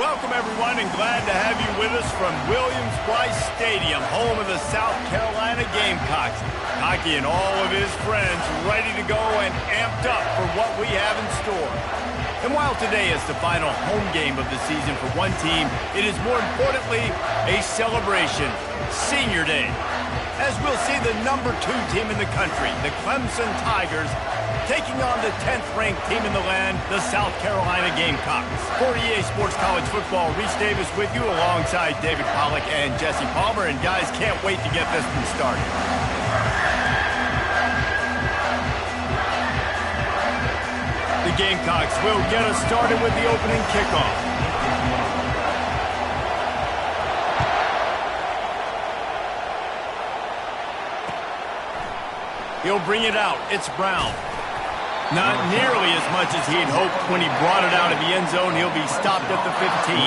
Welcome, everyone, and glad to have you with us from Williams-Brice Stadium, home of the South Carolina Gamecocks. Hockey and all of his friends ready to go and amped up for what we have in store. And while today is the final home game of the season for one team, it is more importantly a celebration, Senior Day. As we'll see the number 2 team in the country, the Clemson Tigers, taking on the 10th-ranked team in the land, the South Carolina Gamecocks. For EA Sports College Football, Reese Davis with you alongside David Pollack and Jesse Palmer. And guys, can't wait to get this one started. The Gamecocks will get us started with the opening kickoff. He'll bring it out. It's Brown. Not nearly as much as he'd hoped when he brought it out of the end zone. He'll be stopped at the 15.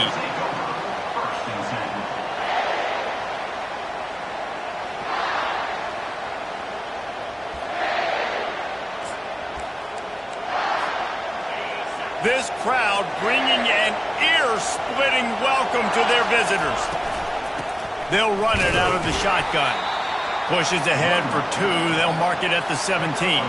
This crowd bringing an ear-splitting welcome to their visitors. They'll run it out of the shotgun. Pushes ahead for 2. They'll mark it at the 17.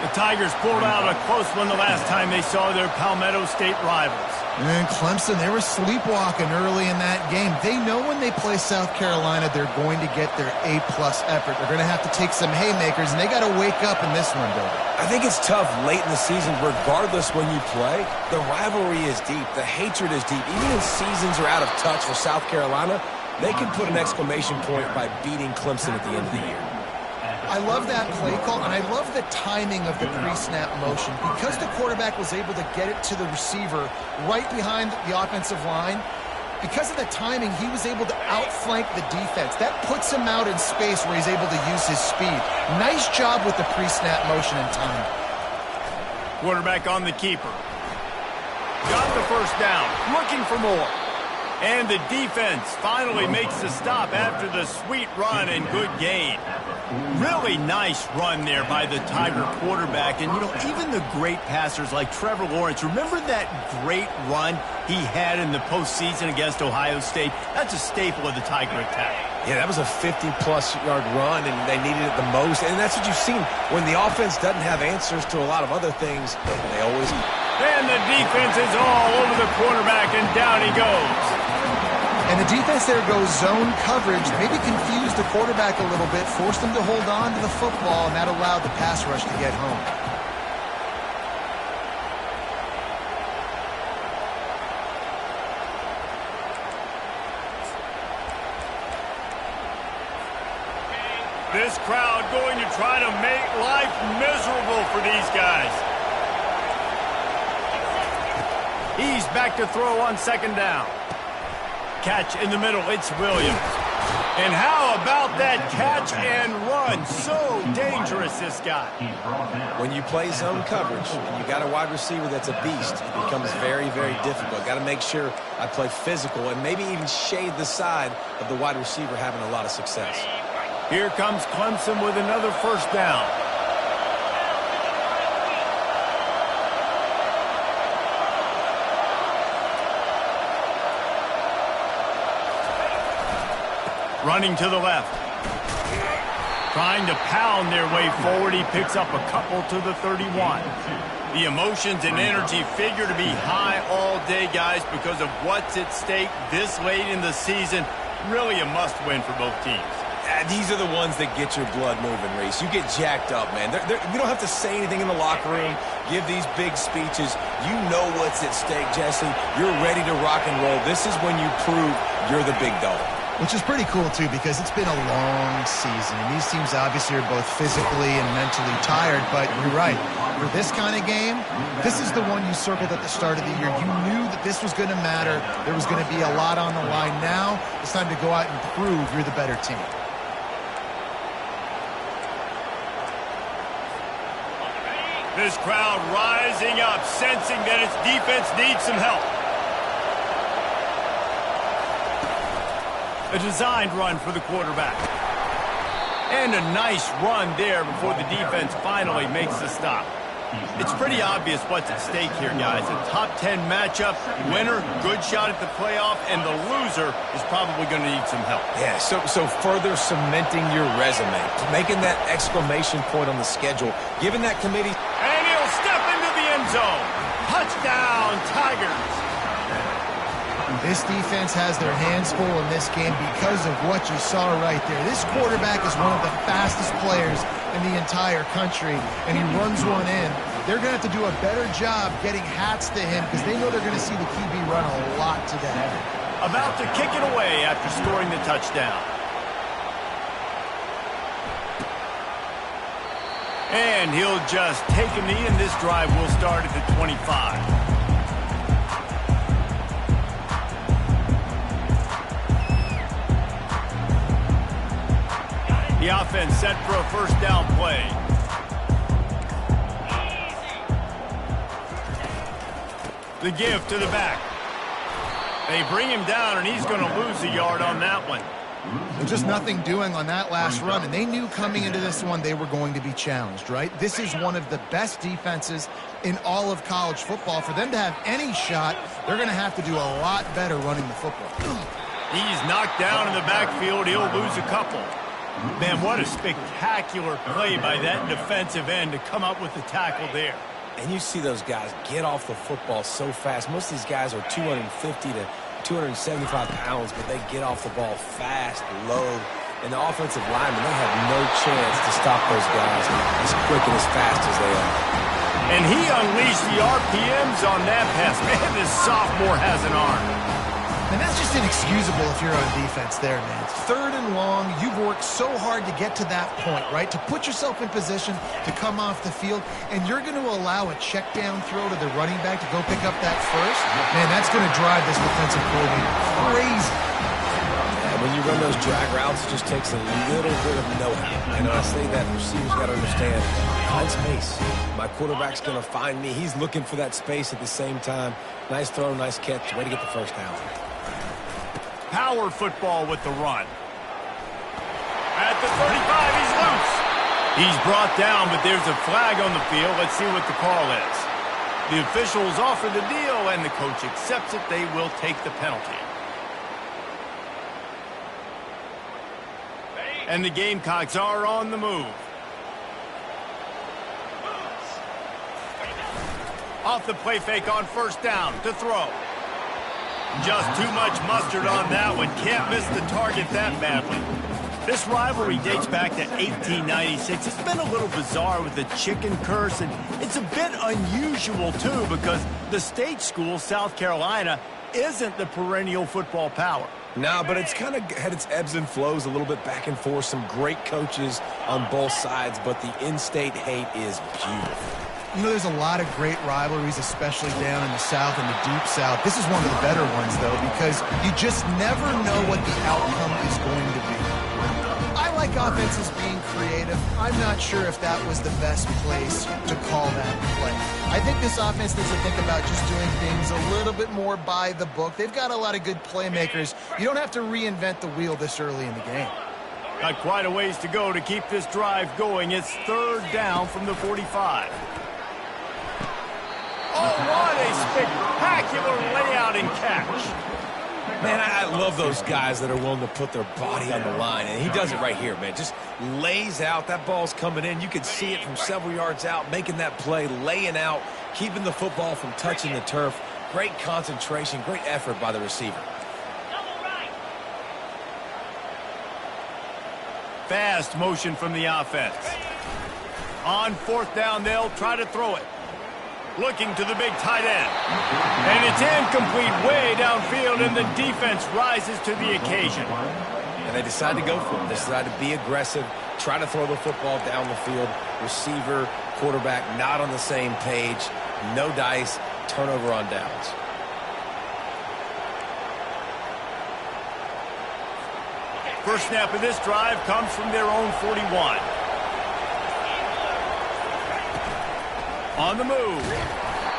The Tigers pulled out a close one the last time they saw their Palmetto State rivals. And Clemson, they were sleepwalking early in that game. They know when they play South Carolina, they're going to get their A-plus effort. They're going to have to take some haymakers, and they got to wake up in this one, David. I think it's tough late in the season, regardless when you play. The rivalry is deep. The hatred is deep. Even when seasons are out of touch for South Carolina, they can put an exclamation point by beating Clemson at the end of the year. I love that play call, and I love the timing of the pre-snap motion. Because the quarterback was able to get it to the receiver right behind the offensive line, because of the timing, he was able to outflank the defense. That puts him out in space where he's able to use his speed. Nice job with the pre-snap motion and time. Quarterback on the keeper. Got the first down, looking for more. And the defense finally makes the stop after the sweet run and good gain. Really nice run there by the Tiger quarterback. And, you know, even the great passers like Trevor Lawrence, remember that great run he had in the postseason against Ohio State? That's a staple of the Tiger attack. Yeah, that was a 50-plus yard run, and they needed it the most. And that's what you've seen. When the offense doesn't have answers to a lot of other things, they always eat. And the defense is all over the quarterback, and down he goes. And the defense there goes zone coverage, maybe confused the quarterback a little bit, forced him to hold on to the football, and that allowed the pass rush to get home. This crowd going to try to make life miserable for these guys. He's back to throw on second down. Catch in the middle, it's Williams. And how about that catch and run? So dangerous, this guy. When you play zone coverage and you got a wide receiver that's a beast, it becomes very, very difficult. Got to make sure I play physical and maybe even shade the side of the wide receiver having a lot of success. Here comes Clemson with another first down. Running to the left. Trying to pound their way forward. He picks up a couple to the 31. The emotions and energy figure to be high all day, guys, because of what's at stake this late in the season. Really a must-win for both teams. These are the ones that get your blood moving, Reese. You get jacked up, man. You don't have to say anything in the locker room, give these big speeches. You know what's at stake, Jesse. You're ready to rock and roll. This is when you prove you're the big dog. Which is pretty cool, too, because it's been a long season. And these teams obviously are both physically and mentally tired, but you're right. For this kind of game, this is the one you circled at the start of the year. You knew that this was going to matter. There was going to be a lot on the line. Now it's time to go out and prove you're the better team. This crowd rising up, sensing that its defense needs some help. A designed run for the quarterback. And a nice run there before the defense finally makes the stop. It's pretty obvious what's at stake here, guys. A top 10 matchup, winner, good shot at the playoff, and the loser is probably going to need some help. Yeah, so further cementing your resume, making that exclamation point on the schedule, giving that committee... And he'll step into the end zone. Touchdown, Tigers. This defense has their hands full in this game because of what you saw right there. This quarterback is one of the fastest players in the entire country, and he runs one in. They're going to have to do a better job getting hats to him because they know they're going to see the QB run a lot today. About to kick it away after scoring the touchdown. And he'll just take a knee, and this drive will start at the 25. The offense set for a first down play. The give to the back. They bring him down, and he's going to lose a yard on that one. There's just nothing doing on that last run, and they knew coming into this one they were going to be challenged, right? This is one of the best defenses in all of college football. For them to have any shot, they're going to have to do a lot better running the football. He's knocked down in the backfield. He'll lose a couple. Man, what a spectacular play by that defensive end to come up with the tackle there. And you see those guys get off the football so fast. Most of these guys are 250 to 275 pounds, but they get off the ball fast, low. And the offensive linemen, they have no chance to stop those guys as quick and as fast as they are. And he unleashed the RPMs on that pass. Man, this sophomore has an arm. And that's just inexcusable if you're on defense there, man. Third and long, you've worked so hard to get to that point, right? To put yourself in position to come off the field, and you're going to allow a check down throw to the running back to go pick up that first? Man, that's going to drive this defensive coordinator crazy. And when you run those drag routes, it just takes a little bit of know-how. And I say that, receivers got to understand, find space. My quarterback's going to find me. He's looking for that space at the same time. Nice throw, nice catch. Way to get the first down. Power football with the run. At the 35, he's loose. He's brought down, but there's a flag on the field. Let's see what the call is. The officials offer the deal, and the coach accepts it. They will take the penalty. And the Gamecocks are on the move. Off the play fake on first down to throw. Just too much mustard on that one. Can't miss the target that badly. This rivalry dates back to 1896. It's been a little bizarre with the chicken curse, and it's a bit unusual, too, because the state school, South Carolina, isn't the perennial football power. No, but it's kind of had its ebbs and flows a little bit back and forth. Some great coaches on both sides, but the in-state hate is beautiful. You know, there's a lot of great rivalries, especially down in the South and the Deep South. This is one of the better ones, though, because you just never know what the outcome is going to be. I like offenses being creative. I'm not sure if that was the best place to call that play. I think this offense needs to think about just doing things a little bit more by the book. They've got a lot of good playmakers. You don't have to reinvent the wheel this early in the game. Got quite a ways to go to keep this drive going. It's third down from the 45. Oh, what a spectacular layout and catch. Man, I love those guys that are willing to put their body on the line, and he does it right here, man. Just lays out. That ball's coming in. You can see it from several yards out, making that play, laying out, keeping the football from touching the turf. Great concentration, great effort by the receiver. Fast motion from the offense. On fourth down, they'll try to throw it. Looking to the big tight end. And it's incomplete way downfield, and the defense rises to the occasion. And they decide to go for it. They decide to be aggressive, try to throw the football down the field. Receiver, quarterback not on the same page. No dice, turnover on downs. First snap of this drive comes from their own 41. On the move.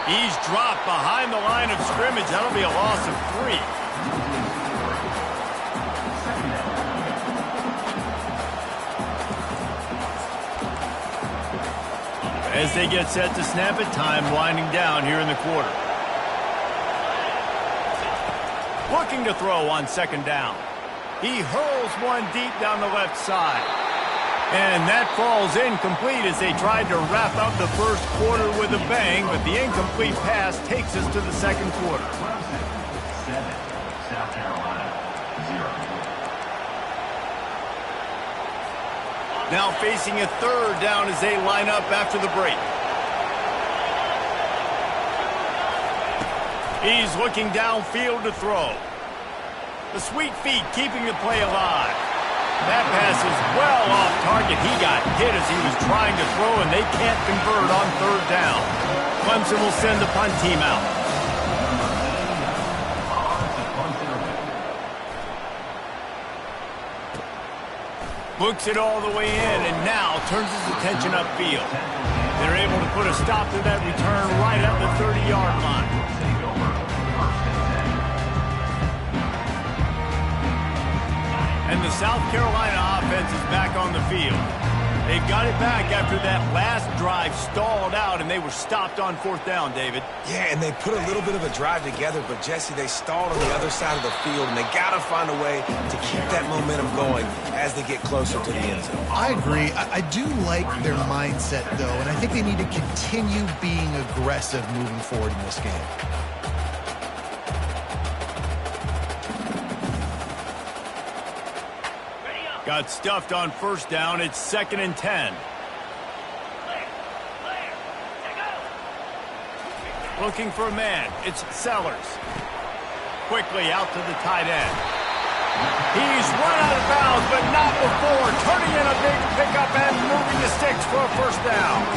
He's dropped behind the line of scrimmage. That'll be a loss of 3. As they get set to snap it, time winding down here in the quarter. Looking to throw on second down. He hurls one deep down the left side. And that falls incomplete as they tried to wrap up the first quarter with a bang, but the incomplete pass takes us to the second quarter. South Carolina, 0. Now facing a third down as they line up after the break. He's looking downfield to throw. The sweet feet keeping the play alive. That pass is well off target. He got hit as he was trying to throw, and they can't convert on third down. Clemson will send the punt team out. Looks it all the way in, and now turns his attention upfield. They're able to put a stop to that return right at the 30-yard line. And the South Carolina offense is back on the field. They've got it back after that last drive stalled out, and they were stopped on fourth down, David. Yeah, and they put a little bit of a drive together, but, Jesse, they stalled on the other side of the field, and they got to find a way to keep that momentum going as they get closer to the end zone. I agree. I do like their mindset, though, and I think they need to continue being aggressive moving forward in this game. Got stuffed on first down. It's 2nd and 10. Looking for a man. It's Sellers. Quickly out to the tight end. He's run out of bounds, but not before. Turning in a big pickup and moving the sticks for a first down.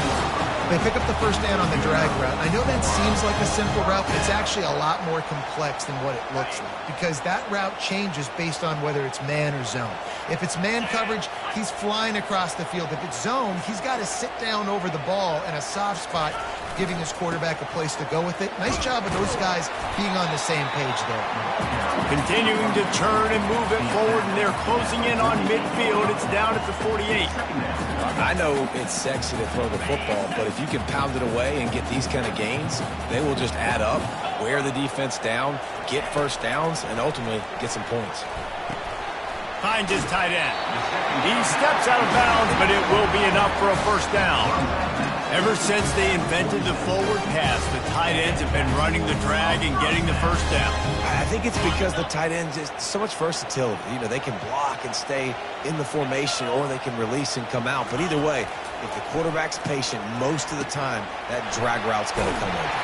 They pick up the first down on the drag route. I know that seems like a simple route, but it's actually a lot more complex than what it looks like, because that route changes based on whether it's man or zone. If it's man coverage, he's flying across the field. If it's zone, he's got to sit down over the ball in a soft spot, giving his quarterback a place to go with it. Nice job of those guys being on the same page there. Continuing to turn and move it forward, and they're closing in on midfield. It's down at the 48. I know it's sexy to throw the football, but if you can pound it away and get these kind of gains, they will just add up, wear the defense down, get first downs, and ultimately get some points. Finds his tight end. He steps out of bounds, but it will be enough for a first down. Ever since they invented the forward pass, the tight ends have been running the drag and getting the first down. I think it's because the tight end just so much versatility. You know, they can block and stay in the formation, or they can release and come out. But either way, if the quarterback's patient most of the time, that drag route's going to come over.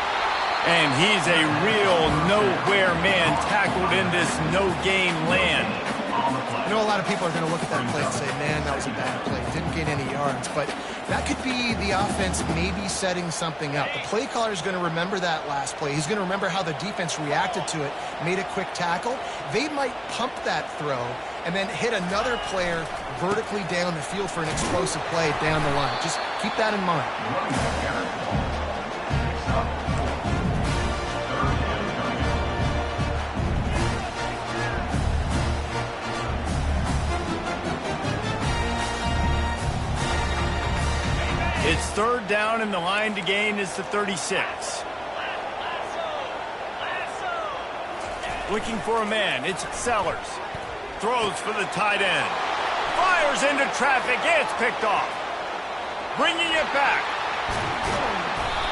And he's a real nowhere man tackled in this no-gain land. I know a lot of people are going to look at that play and say, man, that was a bad play. Didn't gain any yards. But that could be the offense maybe setting something up. The play caller is going to remember that last play. He's going to remember how the defense reacted to it, made a quick tackle. They might pump that throw and then hit another player vertically down the field for an explosive play down the line. Just keep that in mind. It's third down, and the line to gain is the 36. Looking for a man. It's Sellers. Throws for the tight end. Fires into traffic. It's picked off. Bringing it back.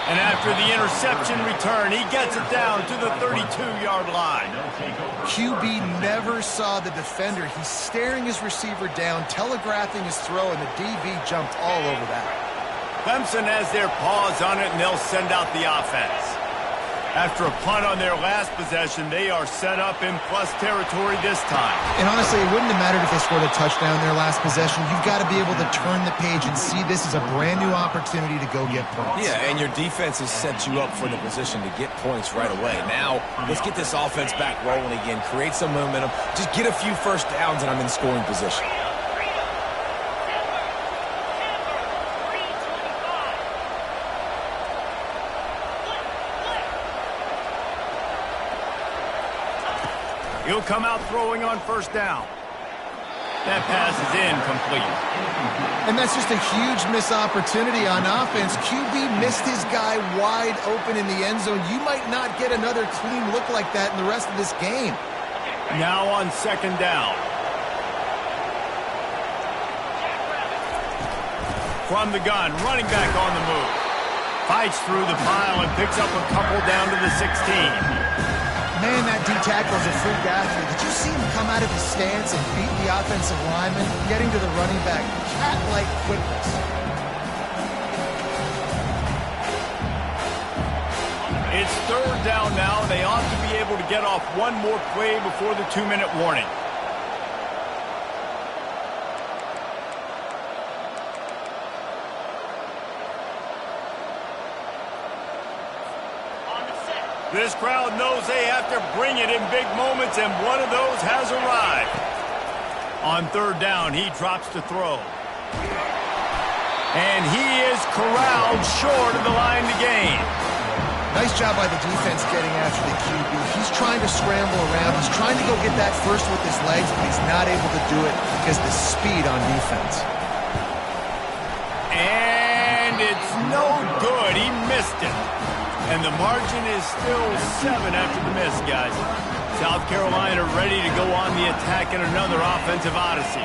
And after the interception return, he gets it down to the 32-yard line. QB never saw the defender. He's staring his receiver down, telegraphing his throw, and the DB jumped all over that. Clemson has their paws on it, and they'll send out the offense. After a punt on their last possession, they are set up in plus territory this time. And honestly, it wouldn't have mattered if they scored a touchdown their last possession. You've got to be able to turn the page and see this is a brand new opportunity to go get points. Yeah, and your defense has set you up for the position to get points right away. Now, let's get this offense back rolling again, create some momentum, just get a few first downs, and I'm in scoring position. He'll come out throwing on first down. That pass is incomplete. And that's just a huge missed opportunity on offense. QB missed his guy wide open in the end zone. You might not get another clean look like that in the rest of this game. Now on second down. From the gun, running back on the move. Fights through the pile and picks up a couple down to the 16. Man, that D-tackle is a freak athlete. Did you see him come out of his stance and beat the offensive lineman, getting to the running back? Cat-like quickness. It's third down now. They ought to be able to get off one more play before the 2-minute warning. This crowd knows they have to bring it in big moments, and one of those has arrived. On third down, he drops to throw. And he is corralled short of the line to gain. Nice job by the defense getting after the QB. He's trying to scramble around. He's trying to go get that first with his legs, but he's not able to do it because of the speed on defense. And it's no good. He missed it. And the margin is still 7 after the miss, guys. South Carolina ready to go on the attack in another offensive odyssey.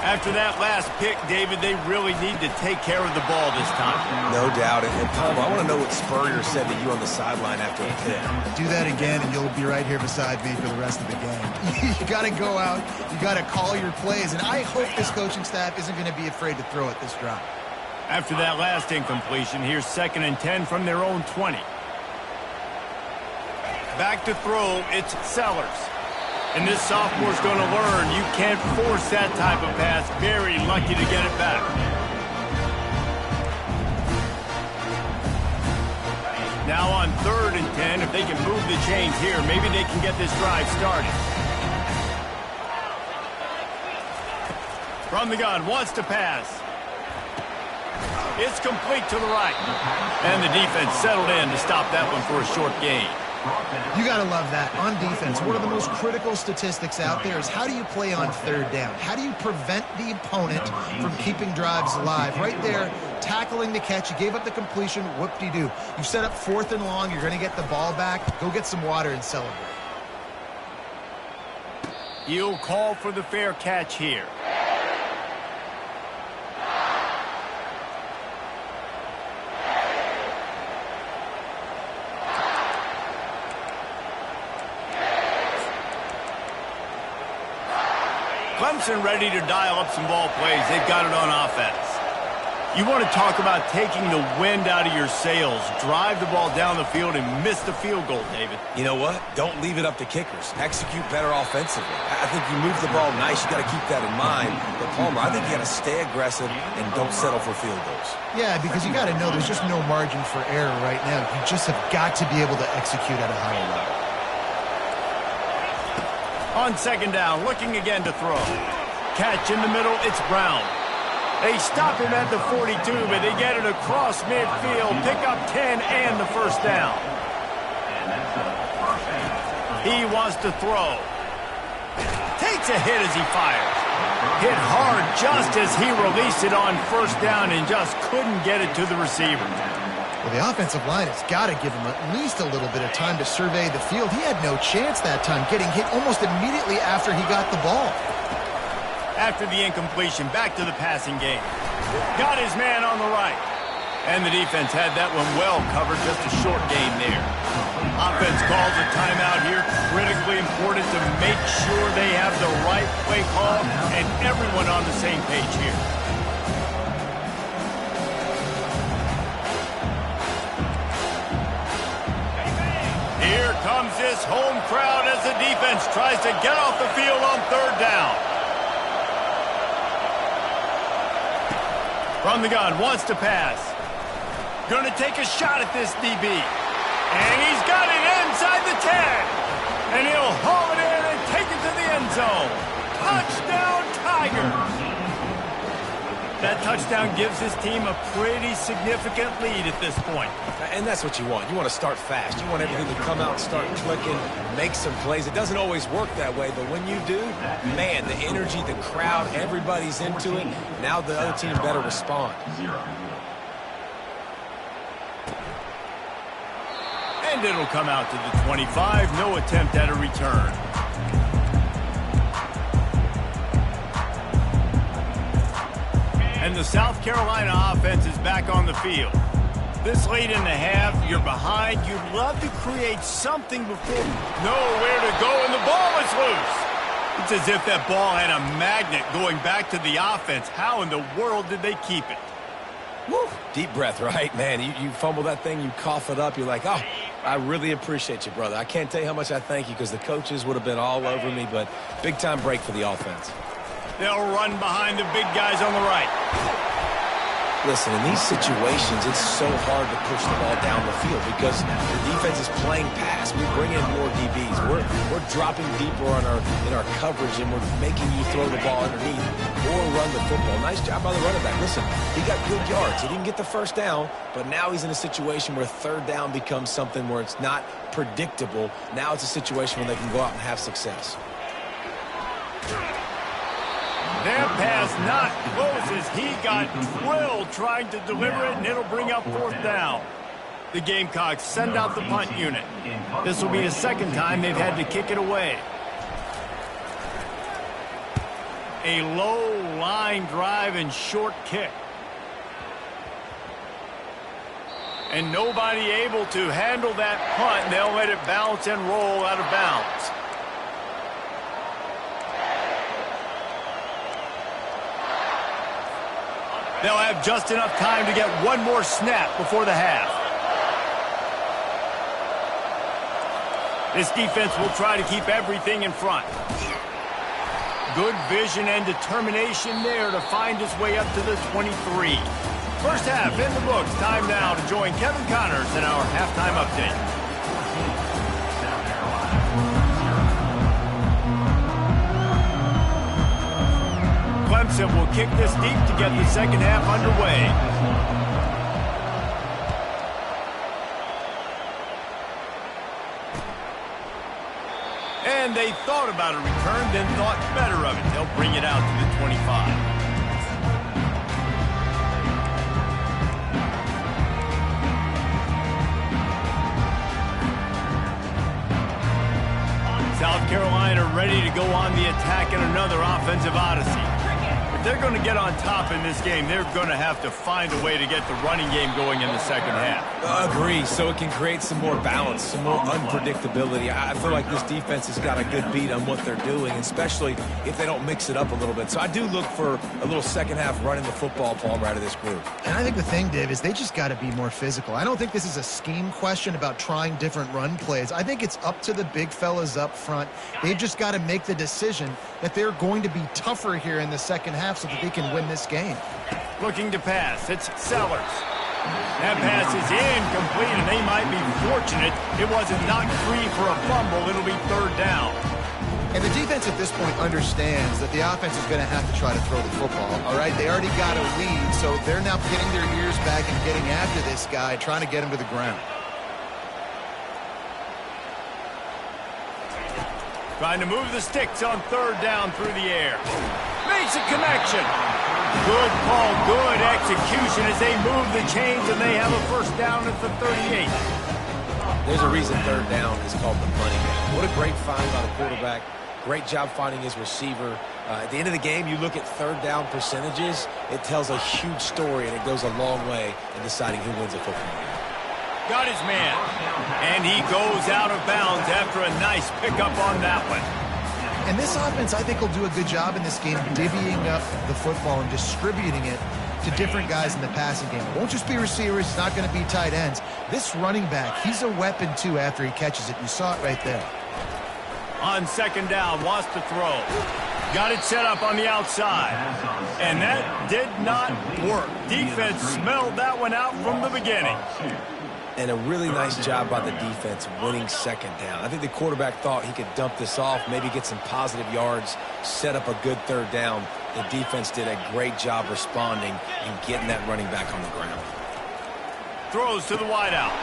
After that last pick, David, they really need to take care of the ball this time. No doubt. And Palmer, I want to know what Spurrier said to you on the sideline after the pick. Do that again, and you'll be right here beside me for the rest of the game. You got to go out. You got to call your plays. And I hope this coaching staff isn't going to be afraid to throw it this drive. After that last incompletion, here's 2nd and 10 from their own 20. Back to throw, it's Sellers. And this sophomore's going to learn you can't force that type of pass. Very lucky to get it back. Now on 3rd and 10, if they can move the chains here, maybe they can get this drive started. From the gun, wants to pass. It's complete to the right. And the defense settled in to stop that one for a short gain. You got to love that. On defense, one of the most critical statistics out there is how do you play on 3rd down? How do you prevent the opponent from keeping drives alive? Right there, tackling the catch. You gave up the completion. Whoop-de-doo. You set up 4th and long. You're going to get the ball back. Go get some water and celebrate. He'll call for the fair catch here. Clemson ready to dial up some ball plays. They've got it on offense. You want to talk about taking the wind out of your sails. Drive the ball down the field and miss the field goal, David. You know what? Don't leave it up to kickers. Execute better offensively. I think you move the ball nice. You got to keep that in mind. But, Palmer, I think you got to stay aggressive and don't settle for field goals. Yeah, because you got to know there's just no margin for error right now. You just have got to be able to execute at a higher level. On 2nd down, looking again to throw. Catch in the middle, it's Brown. They stop him at the 42, but they get it across midfield, pick up 10 and the first down. He wants to throw. Takes a hit as he fires. Hit hard just as he released it on 1st down and just couldn't get it to the receiver. Well, the offensive line has got to give him at least a little bit of time to survey the field. He had no chance that time, getting hit almost immediately after he got the ball. After the incompletion, back to the passing game. Got his man on the right. And the defense had that one well covered, just a short gain there. Offense calls a timeout here. Critically important to make sure they have the right play call and everyone on the same page here. Here comes this home crowd as the defense tries to get off the field on 3rd down. From the gun, wants to pass. Going to take a shot at this DB. And he's got it inside the 10. And he'll haul it in and take it to the end zone. Touchdown, Tigers. That touchdown gives his team a pretty significant lead at this point. And that's what you want. You want to start fast. You want everything to come out and start clicking, make some plays. It doesn't always work that way, but when you do, man, the energy, the crowd, everybody's into it. Now the other team better respond. 0. And it'll come out to the 25. No attempt at a return. And the South Carolina offense is back on the field. This late in the half, you're behind. You'd love to create something before nowhere to go, and the ball is loose. It's as if that ball had a magnet going back to the offense. How in the world did they keep it? Woo. Deep breath, right? Man, you fumble that thing, you cough it up, you're like, oh, I really appreciate you, brother. I can't tell you how much I thank you because the coaches would have been all over me, but big-time break for the offense. They'll run behind the big guys on the right. Listen, in these situations, it's so hard to push the ball down the field because the defense is playing pass. We bring in more DBs. We're dropping deeper in our coverage, and we're making you throw the ball underneath or run the football. Nice job by the running back. Listen, he got good yards. He didn't get the first down, but now he's in a situation where third down becomes something where it's not predictable. Now it's a situation where they can go out and have success. That pass not close as he got drilled trying to deliver it, and it'll bring up fourth down. The Gamecocks send out the punt unit. This will be the second time they've had to kick it away. A low line drive and short kick. And nobody able to handle that punt. They'll let it bounce and roll out of bounds. They'll have just enough time to get one more snap before the half. This defense will try to keep everything in front. Good vision and determination there to find his way up to the 23. First half in the books. Time now to join Kevin Connors in our halftime update. Clemson will kick this deep to get the second half underway. And they thought about a return, then thought better of it. They'll bring it out to the 25. South Carolina ready to go on the attack in another offensive odyssey. If they're going to get on top in this game, they're going to have to find a way to get the running game going in the second half. Agree, so it can create some more balance, some more unpredictability. I feel like this defense has got a good beat on what they're doing, especially if they don't mix it up a little bit. So I do look for a little second half running the football, Paul, right of this group. And I think the thing, Dave, is they just got to be more physical. I don't think this is a scheme question about trying different run plays. I think it's up to the big fellas up front. They've just got to make the decision that they're going to be tougher here in the second half so that they can win this game. Looking to pass. It's Sellers. That pass is incomplete, and they might be fortunate it wasn't knocked free for a fumble. It'll be third down. And the defense at this point understands that the offense is going to have to try to throw the football, all right? They already got a lead, so they're now getting their ears back and getting after this guy, trying to get him to the ground. Trying to move the sticks on third down through the air. Makes a connection. Good call, good execution as they move the chains, and they have a first down at the 38. There's a reason third down is called the money down. What a great find by the quarterback. Great job finding his receiver. At the end of the game, you look at third down percentages. It tells a huge story, and it goes a long way in deciding who wins a football game. Got his man, and he goes out of bounds after a nice pickup on that one. And this offense, I think, will do a good job in this game divvying up the football and distributing it to different guys in the passing game. It won't just be receivers. It's not going to be tight ends. This running back, he's a weapon, too, after he catches it. You saw it right there. On second down, wants to throw. Got it set up on the outside. And that did not work. Defense smelled that one out from the beginning. And a really nice job by the defense winning second down. I think the quarterback thought he could dump this off, maybe get some positive yards, set up a good third down. The defense did a great job responding and getting that running back on the ground. Throws to the wideout.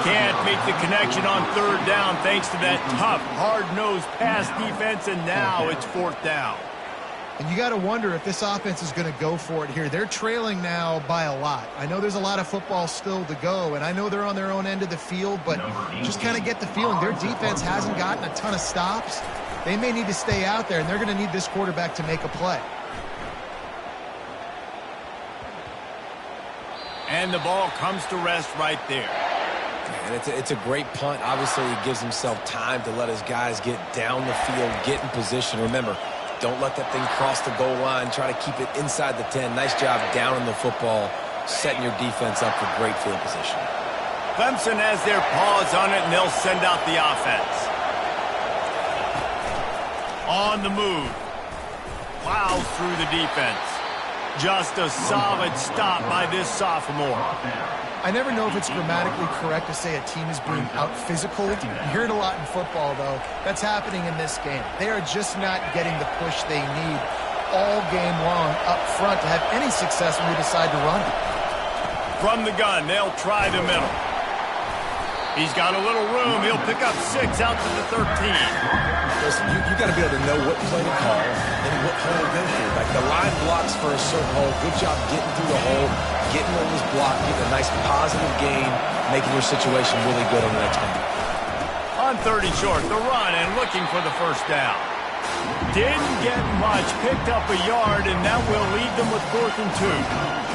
Can't make the connection on third down thanks to that tough, hard-nosed pass defense, and now it's fourth down. And you got to wonder if this offense is going to go for it here. They're trailing now by a lot. I know there's a lot of football still to go, and I know they're on their own end of the field, but just kind of get the feeling their defense hasn't gotten a ton of stops. They may need to stay out there, and they're going to need this quarterback to make a play. And the ball comes to rest right there. And it's a great punt. Obviously, he gives himself time to let his guys get down the field, get in position. Remember, don't let that thing cross the goal line. Try to keep it inside the 10. Nice job down in the football, setting your defense up for great field position. Clemson has their paws on it, and they'll send out the offense. On the move. Plows through the defense. Just a solid stop by this sophomore. I never know if it's grammatically correct to say a team is being out-physical. You hear it a lot in football, though. That's happening in this game. They are just not getting the push they need all game long up front to have any success when they decide to run it. From the gun, they'll try the middle. He's got a little room. He'll pick up 6 out to the 13. Listen, you got to be able to know what play to call and what hole to go through. Like the line blocks for a certain hole. Good job getting through the hole, getting on this block, getting a nice positive gain, making your situation really good on the next one. On 30 short, the run and looking for the first down. Didn't get much, picked up a yard, and that will leave them with 4th and 2.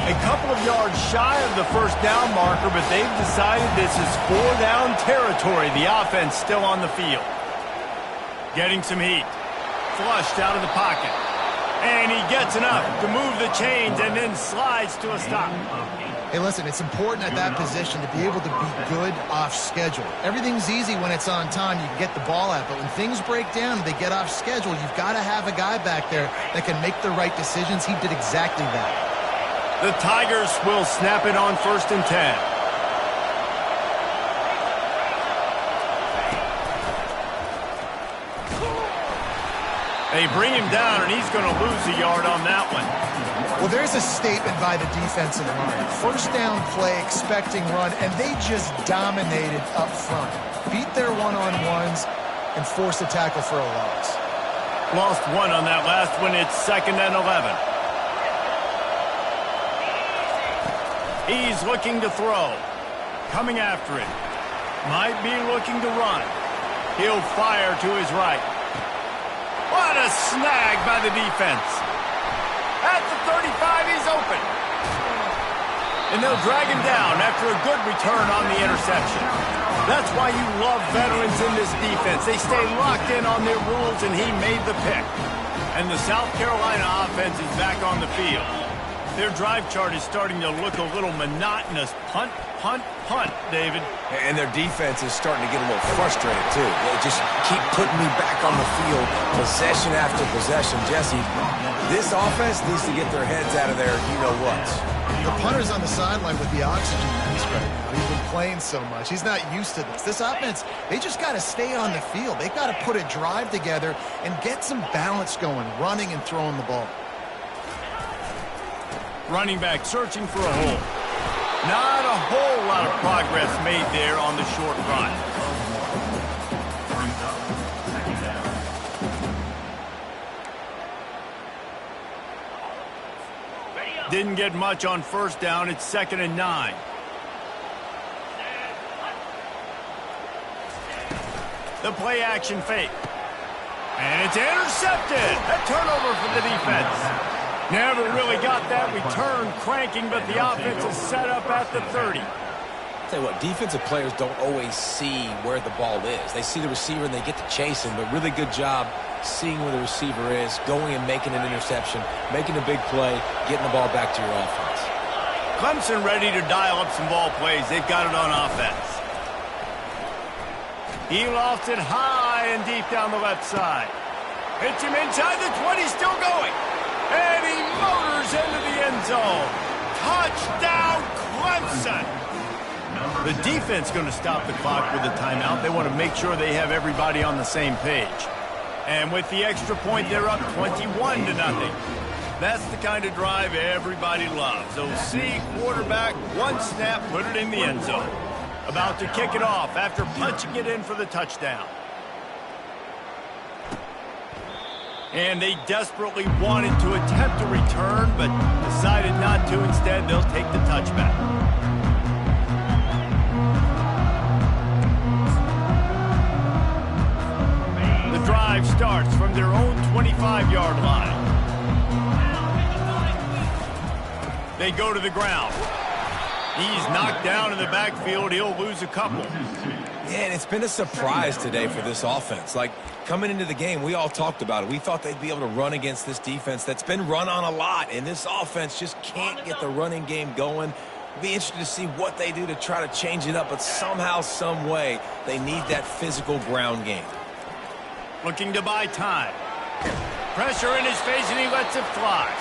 A couple of yards shy of the first down marker, but they've decided this is 4-down territory. The offense still on the field. Getting some heat. Flushed out of the pocket. And he gets enough to move the chains and then slides to a stop. Hey, listen, it's important at that position to be able to be good off schedule. Everything's easy when it's on time. You can get the ball out, but when things break down and they get off schedule, you've got to have a guy back there that can make the right decisions. He did exactly that. The Tigers will snap it on 1st and 10. They bring him down, and he's going to lose a yard on that one. Well, there's a statement by the defensive line. First down play, expecting run, and they just dominated up front. Beat their one-on-ones and forced a tackle for a loss. Lost 1 on that last one. It's 2nd and 11. He's looking to throw. Coming after it. Might be looking to run. He'll fire to his right. What a snag by the defense. At the 35, he's open. And they'll drag him down after a good return on the interception. That's why you love veterans in this defense. They stay locked in on their rules, and he made the pick. And the South Carolina offense is back on the field. Their drive chart is starting to look a little monotonous. Punt, punt, punt, David. And their defense is starting to get a little frustrated, too. They just keep putting me back on the field, possession after possession. Jesse, this offense needs to get their heads out of there, you-know-what. The punter's on the sideline with the oxygen mask right now. He's been playing so much. He's not used to this. This offense, they just got to stay on the field. They've got to put a drive together and get some balance going, running and throwing the ball. Running back searching for a hole. Not a whole lot of progress made there on the short run. Didn't get much on first down. It's 2nd and 9. The play action fake. And it's intercepted. A turnover for the defense. Never really got that return cranking, but the offense is set up at the 30. I'll tell you what, defensive players don't always see where the ball is. They see the receiver and they get to chase him, but really good job seeing where the receiver is, going and making an interception, making a big play, getting the ball back to your offense. Clemson ready to dial up some ball plays. They've got it on offense. He lost it high and deep down the left side. Hits him inside the 20, still going. And he motors into the end zone. Touchdown, Clemson. The defense going to stop the clock with a timeout. They want to make sure they have everybody on the same page. And with the extra point, they're up 21-0. That's the kind of drive everybody loves. OC, quarterback, one snap, put it in the end zone. About to kick it off after punching it in for the touchdown. And they desperately wanted to attempt a return, but decided not to. Instead, they'll take the touchback. The drive starts from their own 25-yard line. They go to the ground. He's knocked down in the backfield. He'll lose a couple. Yeah, and it's been a surprise today for this offense. Like, coming into the game, we all talked about it. We thought they'd be able to run against this defense that's been run on a lot, and this offense just can't get the running game going. Be interested to see what they do to try to change it up, but somehow, some way, they need that physical ground game. Looking to buy time. Pressure in his face, and he lets it fly.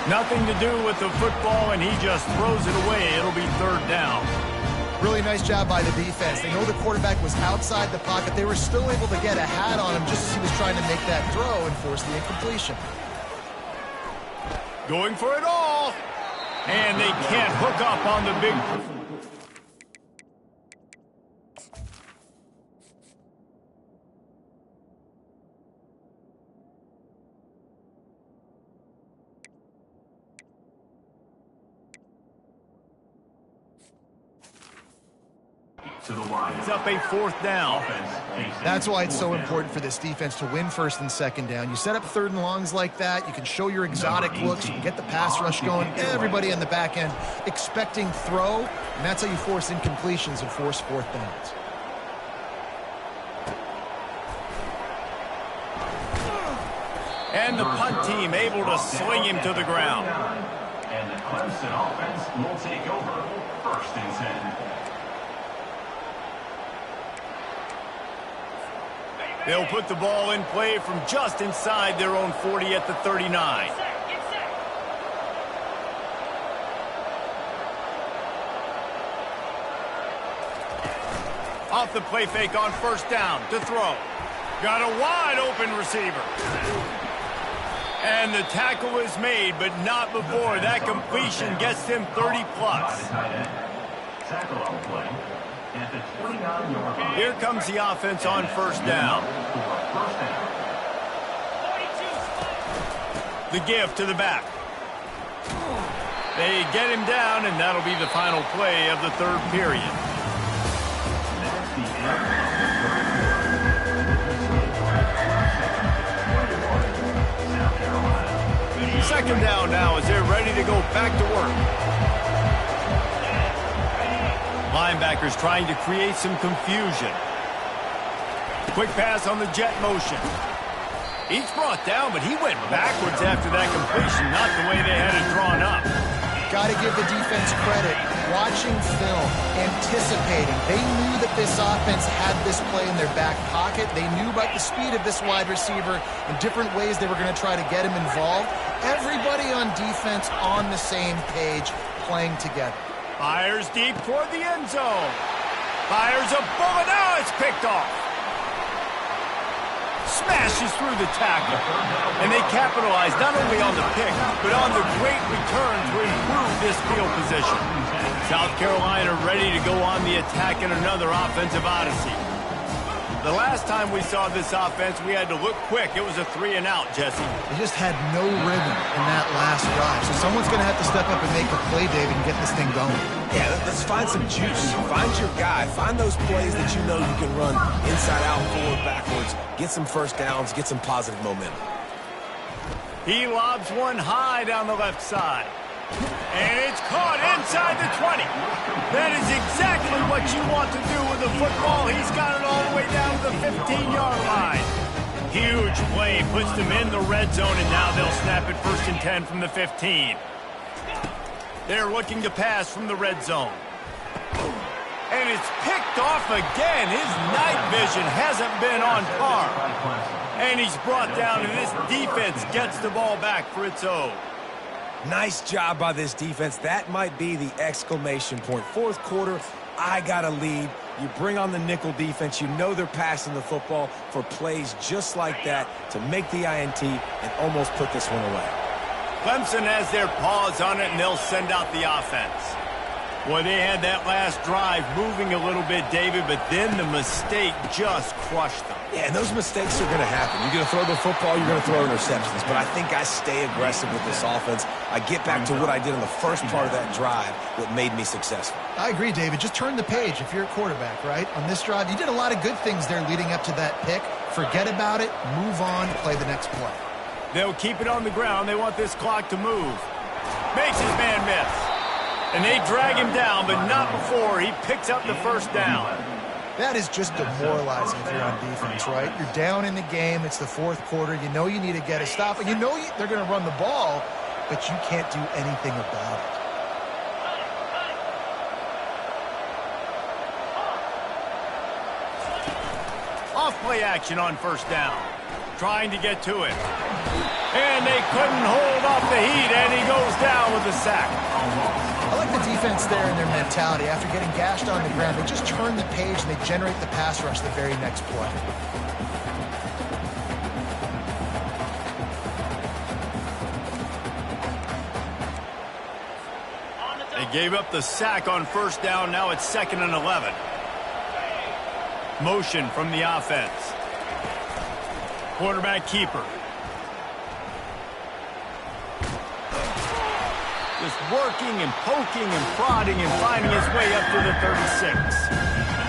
Nothing to do with the football, and he just throws it away. It'll be third down. Really nice job by the defense. They know the quarterback was outside the pocket. They were still able to get a hat on him just as he was trying to make that throw and force the incompletion. Going for it all. And they can't hook up on the big... It's up a fourth down. That's why it's so important for this defense to win first and second down. You set up third and longs like that, you can show your exotic looks, you can get the pass rush going, everybody in the back end expecting throw, and that's how you force incompletions and force fourth downs. And the punt team able to sling him to the ground. And the Clemson offense will take over first and 10. They'll put the ball in play from just inside their own 40 at the 39. Off the play fake on first down to throw. Got a wide open receiver. And the tackle is made, but not before that completion gets him 30 plus. Tackle on play. Here comes the offense on first down. The give to the back. They get him down, and that'll be the final play of the third period. Second down now as they're ready to go back to work. Linebackers trying to create some confusion. Quick pass on the jet motion. He's brought down, but he went backwards after that completion, not the way they had it drawn up. Got to give the defense credit. Watching film, anticipating. They knew that this offense had this play in their back pocket. They knew about the speed of this wide receiver and different ways they were going to try to get him involved. Everybody on defense on the same page, playing together. Fires deep toward the end zone. Fires a bullet. Now it's picked off. Smashes through the tackle. And they capitalize not only on the pick, but on the great return to improve this field position. South Carolina ready to go on the attack in another offensive odyssey. The last time we saw this offense, we had to look quick. It was a 3-and-out, Jesse. They just had no rhythm in that last drive. So someone's going to have to step up and make a play, David, and get this thing going. Yeah, let's find some juice. Find your guy. Find those plays that you know you can run inside out, forward, backwards. Get some first downs. Get some positive momentum. He lobs one high down the left side. And it's caught inside the 20. That is exactly what you want to do with the football. He's got it all the way down to the 15-yard line. Huge play, puts them in the red zone, and now they'll snap it first and 10 from the 15. They're looking to pass from the red zone. And it's picked off again. His night vision hasn't been on par. And he's brought down, and this defense gets the ball back for its own. Nice job by this defense. That might be the exclamation point. Fourth quarter, I got a lead. You bring on the nickel defense. You know they're passing the football for plays just like that to make the INT and almost put this one away. Clemson has their paws on it, and they'll send out the offense. Boy, they had that last drive moving a little bit, David, but then the mistake just crushed them. Yeah, and those mistakes are going to happen. You're going to throw the football, you're going to throw interceptions. But I think I stay aggressive with this offense. I get back to what I did in the first part of that drive that made me successful. I agree, David. Just turn the page if you're a quarterback, right? On this drive, you did a lot of good things there leading up to that pick. Forget about it, move on, play the next play. They'll keep it on the ground. They want this clock to move. Makes his man miss. And they drag him down, but not before he picks up the first down. That is just demoralizing if you're on defense, right? You're down in the game. It's the fourth quarter. You know you need to get a stop. And you know they're going to run the ball, but you can't do anything about it. Off play action on first down. Trying to get to it. And they couldn't hold off the heat, and he goes down with a sack. I like the defense there and their mentality. After getting gashed on the ground, they just turn the page and they generate the pass rush the very next play. They gave up the sack on first down. Now it's 2nd and 11. Motion from the offense. Quarterback keeper. Just working and poking and prodding and finding his way up to the 36.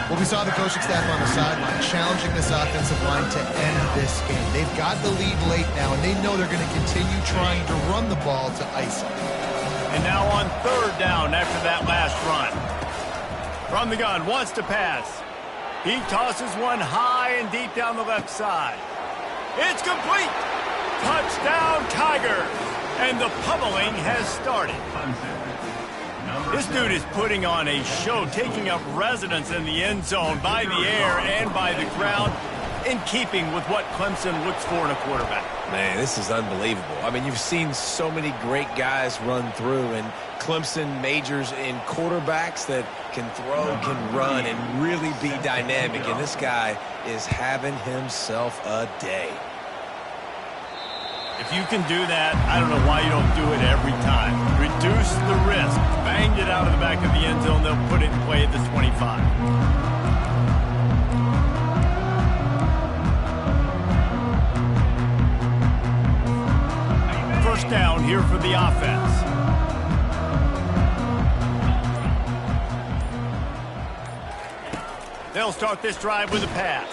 Well, we saw the coaching staff on the sideline challenging this offensive line to end this game. They've got the lead late now, and they know they're going to continue trying to run the ball to ice it. And now on 3rd down after that last run. From the gun, wants to pass. He tosses one high and deep down the left side. It's complete. Touchdown, Tigers. And the pummeling has started. This dude is putting on a show, taking up residence in the end zone by the air and by the ground, in keeping with what Clemson looks for in a quarterback. Man, this is unbelievable. I mean, you've seen so many great guys run through, and Clemson majors in quarterbacks that can throw, can run, and really be dynamic. And this guy is having himself a day. If you can do that, I don't know why you don't do it every time. Reduce the risk. Banged it out of the back of the end zone. They'll put it in play at the 25. First down here for the offense. They'll start this drive with a pass.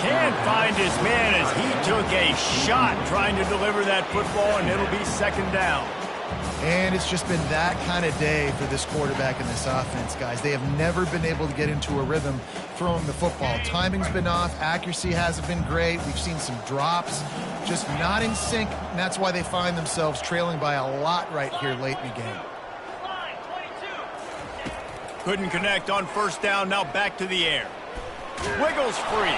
Can't find his man as he took a shot trying to deliver that football, and it'll be 2nd down. And it's just been that kind of day for this quarterback and this offense, guys. They have never been able to get into a rhythm throwing the football. Timing's been off. Accuracy hasn't been great. We've seen some drops, just not in sync, and that's why they find themselves trailing by a lot right here late in the game. Couldn't connect on first down. Now back to the air. Wiggles free.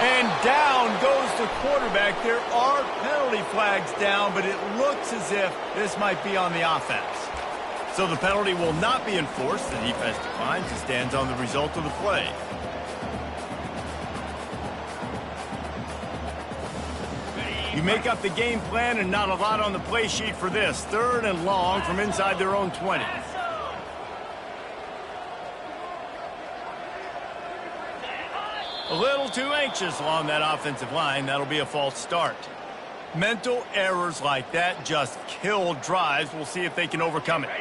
And down goes the quarterback. There are penalty flags down, but it looks as if this might be on the offense. So the penalty will not be enforced. The defense declines and stands on the result of the play. You make up the game plan and not a lot on the play sheet for this. 3rd and long from inside their own 20. A little too anxious along that offensive line. That'll be a false start. Mental errors like that just kill drives. We'll see if they can overcome it.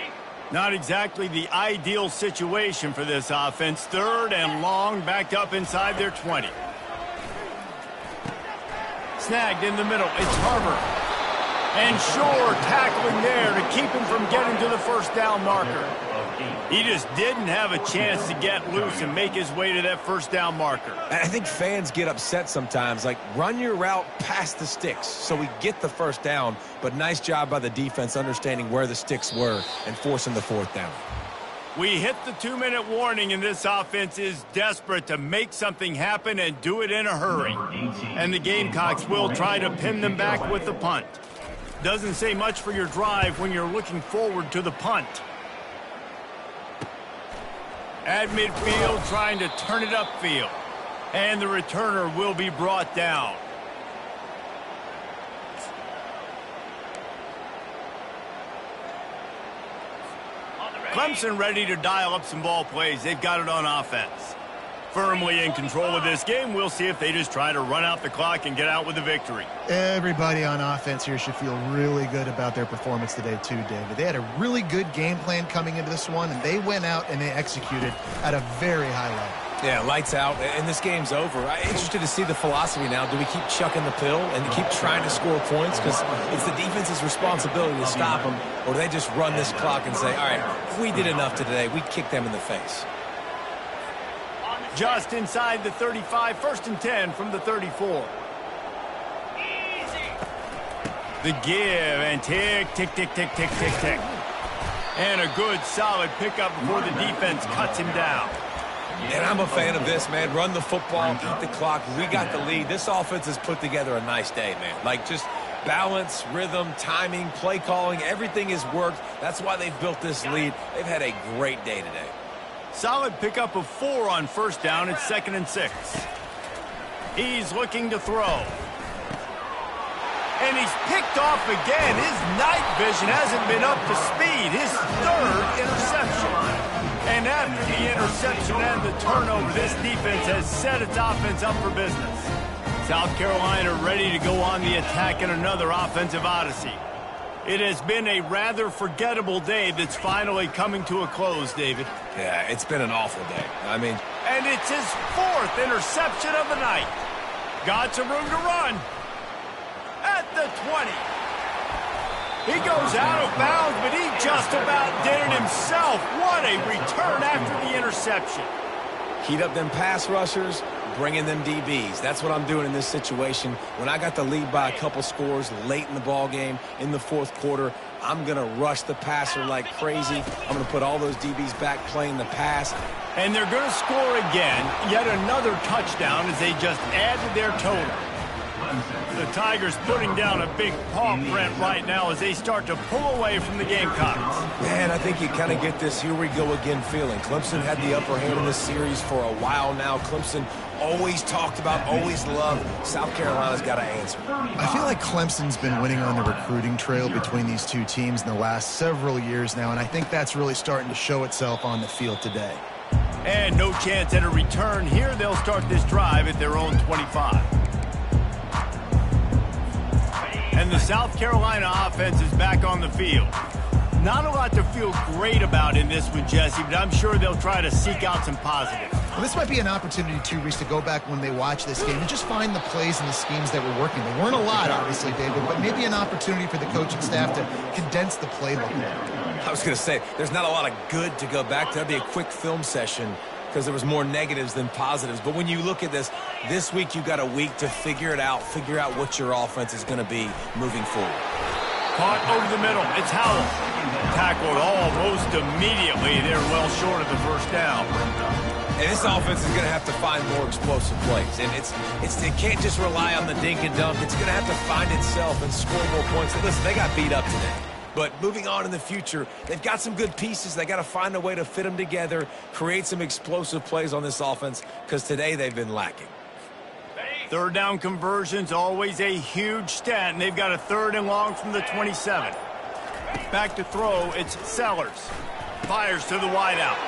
Not exactly the ideal situation for this offense. 3rd and long, backed up inside their 20. Snagged in the middle. It's Harvard. And Shore tackling there to keep him from getting to the first down marker. He just didn't have a chance to get loose and make his way to that first down marker. And I think fans get upset sometimes, like run your route past the sticks so we get the first down, but nice job by the defense understanding where the sticks were and forcing the 4th down. We hit the 2-minute warning, and this offense is desperate to make something happen and do it in a hurry. And the Gamecocks will try to pin them back with the punt. Doesn't say much for your drive when you're looking forward to the punt. At midfield, trying to turn it upfield. And the returner will be brought down. Clemson ready to dial up some ball plays. They've got it on offense. Firmly in control of this game. We'll see if they just try to run out the clock and get out with the victory. Everybody on offense here should feel really good about their performance today too, David. They had a really good game plan coming into this one, and they went out and they executed at a very high level. Yeah, lights out, and this game's over. I'm interested to see the philosophy now. Do we keep chucking the pill and keep trying to score points? Because it's the defense's responsibility to stop them, or do they just run this clock and say, all right, if we did enough today, we kick them in the face? Just inside the 35, 1st and 10 from the 34. The give, and tick, tick, tick, tick, tick, tick, tick. And a good, solid pickup before the defense cuts him down. And I'm a fan of this, man. Run the football, eat the clock. We got the lead. This offense has put together a nice day, man. Like, just balance, rhythm, timing, play calling, everything has worked. That's why they've built this lead. They've had a great day today. Solid pickup of 4 on 1st down. It's 2nd and 6. He's looking to throw. And he's picked off again. His night vision hasn't been up to speed. His 3rd interception. And after the interception and the turnover, this defense has set its offense up for business. South Carolina ready to go on the attack in another offensive odyssey. It has been a rather forgettable day that's finally coming to a close, David. Yeah, it's been an awful day. I mean... And it's his 4th interception of the night. Got some room to run. At the 20. He goes out of bounds, but he just about did it himself. What a return after the interception. Heat up them pass rushers, bring in them DBs. That's what I'm doing in this situation. When I got the lead by a couple scores late in the ball game, in the 4th quarter, I'm going to rush the passer like crazy. I'm going to put all those DBs back playing the pass. And they're going to score again. Yet another touchdown as they just add to their total. The Tigers putting down a big paw print right now as they start to pull away from the Gamecocks. Man, I think you kind of get this here we go again feeling. Clemson had the upper hand in this series for a while now. Clemson always talked about, always loved. South Carolina's got to answer. I feel like Clemson's been winning on the recruiting trail between these two teams in the last several years now, and I think that's really starting to show itself on the field today. And no chance at a return here. They'll start this drive at their own 25. And the South Carolina offense is back on the field. Not a lot to feel great about in this one, Jesse, but I'm sure they'll try to seek out some positives. Well, this might be an opportunity, too, Reese, to go back when they watch this game and just find the plays and the schemes that were working. There weren't a lot, obviously, David, but maybe an opportunity for the coaching staff to condense the playbook. I was going to say, there's not a lot of good to go back to. That'd be a quick film session because there was more negatives than positives. But when you look at this week you got a week to figure it out, figure out what your offense is going to be moving forward. Caught over the middle. It's Howell. Tackled almost immediately. They're well short of the 1st down. And this offense is going to have to find more explosive plays. And it can't just rely on the dink and dunk. It's going to have to find itself and score more points. And listen, they got beat up today. But moving on in the future, they've got some good pieces. They got to find a way to fit them together, create some explosive plays on this offense, because today they've been lacking. 3rd down conversions, always a huge stat, and they've got a 3rd and long from the 27. Back to throw, it's Sellers. Fires to the wideout.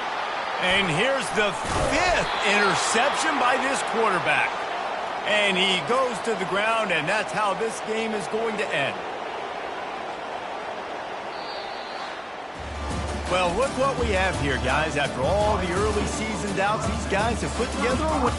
And here's the 5th interception by this quarterback. And he goes to the ground, and that's how this game is going to end. Well, look what we have here, guys. After all the early season doubts, these guys have put together a win.